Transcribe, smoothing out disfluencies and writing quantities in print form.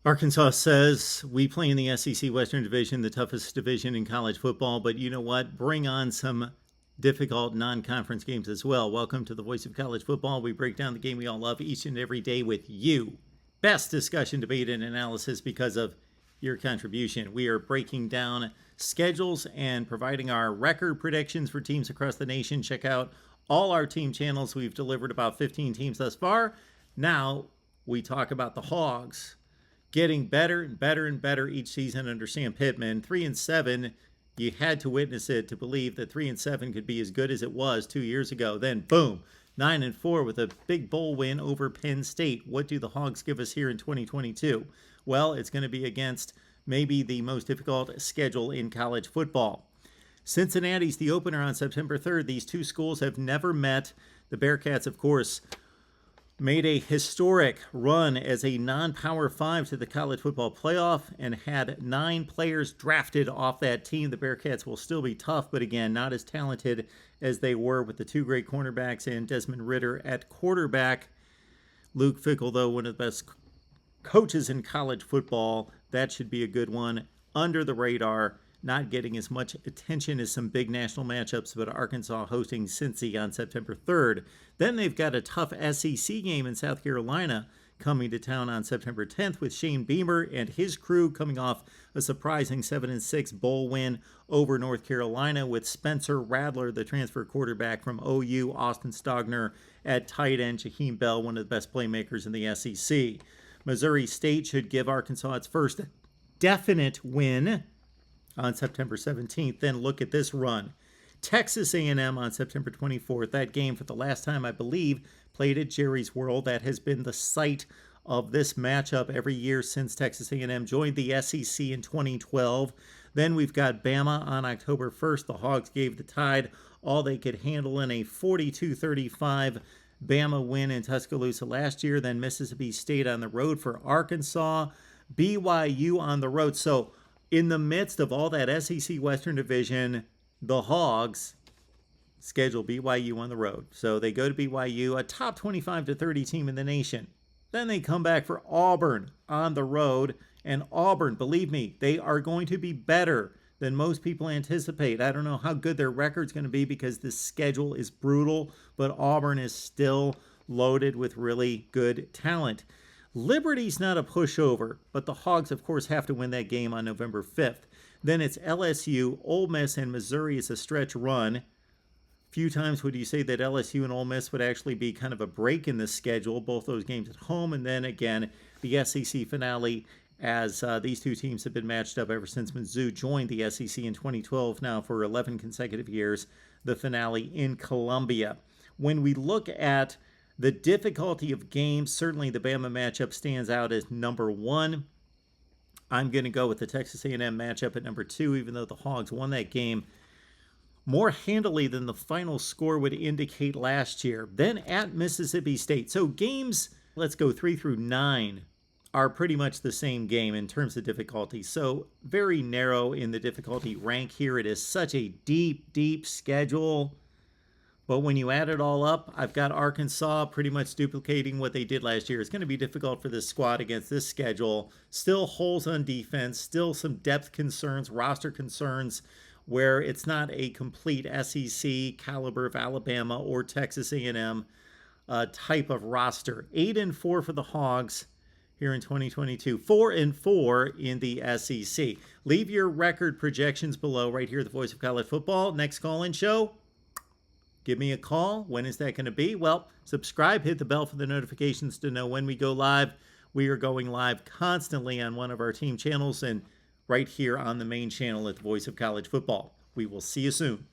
Arkansas says we play in the SEC Western Division, the toughest division in college football, but you know what? Bring on some difficult non-conference games as well. Welcome to the Voice of College Football. We break down the game we all love each and every day with you. Best discussion, debate, and analysis because of your contribution. We are breaking down schedules and providing our record predictions for teams across the nation. Check out all our team channels. We've delivered about 15 teams thus far. Now we talk about the Hogs getting better and better and better each season under Sam Pittman. 3-7, you had to witness it to believe that 3-7 could be as good as it was 2 years ago. Then boom, 9-4 with a big bowl win over Penn State. What do the Hogs give us here in 2022? Well, it's going to be against maybe the most difficult schedule in college football. Cincinnati's the opener on September 3rd. These two schools have never met. The Bearcats, of course, made a historic run as a non-Power 5 to the college football playoff and had 9 players drafted off that team. The Bearcats will still be tough, but again, not as talented as they were with the two great cornerbacks and Desmond Ridder at quarterback. Luke Fickell, though, one of the best coaches in college football. That should be a good one. Under the radar, not getting as much attention as some big national matchups, but Arkansas hosting Cincy on September 3rd. Then they've got a tough SEC game in South Carolina coming to town on September 10th with Shane Beamer and his crew coming off a surprising 7-6 bowl win over North Carolina with Spencer Rattler, the transfer quarterback from OU, Austin Stogner at tight end, Jaheim Bell, one of the best playmakers in the SEC. Missouri State should give Arkansas its first definite win on September 17th. Then look at this run. Texas A&M on September 24th. That game, for the last time, I believe, played at Jerry's World. That has been the site of this matchup every year since Texas A&M joined the SEC in 2012. Then we've got Bama on October 1st. The Hogs gave the Tide all they could handle in a 42-35 Bama win in Tuscaloosa last year. Then Mississippi State on the road for Arkansas. BYU on the road. So in the midst of all that SEC Western Division, the Hogs schedule BYU on the road. So they go to BYU, a top 25 to 30 team in the nation. Then they come back for Auburn on the road. And Auburn, believe me, they are going to be better than most people anticipate. I don't know how good their record's going to be because this schedule is brutal, but Auburn is still loaded with really good talent. Liberty's not a pushover, but the Hogs, of course, have to win that game on November 5th. Then it's LSU, Ole Miss, and Missouri is a stretch run. Few times would you say that LSU and Ole Miss would actually be kind of a break in the schedule, both those games at home, and then again, the SEC finale, as these two teams have been matched up ever since Mizzou joined the SEC in 2012, now for 11 consecutive years, the finale in Columbia. When we look at the difficulty of games, certainly the Bama matchup stands out as number 1. I'm going to go with the Texas A&M matchup at number 2, even though the Hogs won that game more handily than the final score would indicate last year. Then at Mississippi State. So games, let's go 3 through 9, are pretty much the same game in terms of difficulty. So very narrow in the difficulty rank here. It is such a deep, deep schedule. But when you add it all up, I've got Arkansas pretty much duplicating what they did last year. It's going to be difficult for this squad against this schedule. Still holes on defense, still some depth concerns, roster concerns, where it's not a complete SEC caliber of Alabama or Texas A&M type of roster. 8-4 for the Hogs here in 2022. 4-4 in the SEC. Leave your record projections below right here at the Voice of College Football. Next call-in show, give me a call. When is that going to be? Well, subscribe, hit the bell for the notifications to know when we go live. We are going live constantly on one of our team channels and right here on the main channel at the Voice of College Football. We will see you soon.